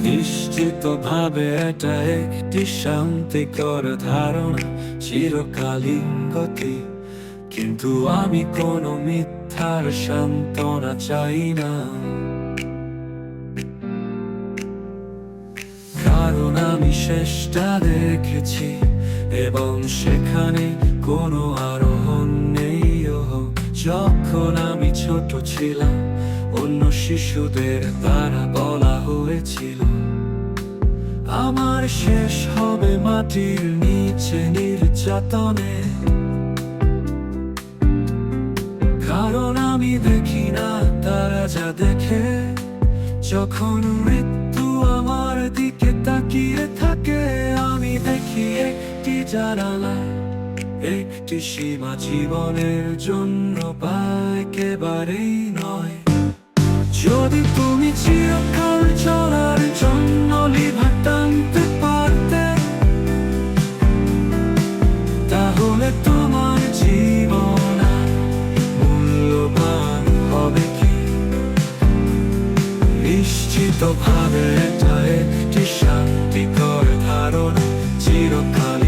নিশ্চিতভাবে এটা একটি শান্তিকর ধারণা, চিরকালীন গতি। কিন্তু আমি কোনো মিথ্যার সান্ত্বনা চাই না, কারণ আমি শেষটা দেখেছি এবং সেখানে কোনো আরোহণ নেই। যখন আমি ছোট ছিলাম, অন্য শিশুদের দ্বারা বলা হয়েছিল আমার শেষ হবে মাটির নিচে নির্যাতনে। কারণ আমি দেখি না তারা যা দেখে, যখন মৃত্যু আমার দিকে তাকিয়ে থাকে। আমি দেখি একটি জানালা, একটি সীমা জীবনের জন্য, বা একেবারেই নয়। যদি তুমি চিরকাল চলার জন্য লিভার টানতে পারতে, তাহলে তোমার জীবন আর মূল্যবান হবে কি? নিশ্চিতভাবে এটা একটি শান্তিকর ধারণা, চিরকাল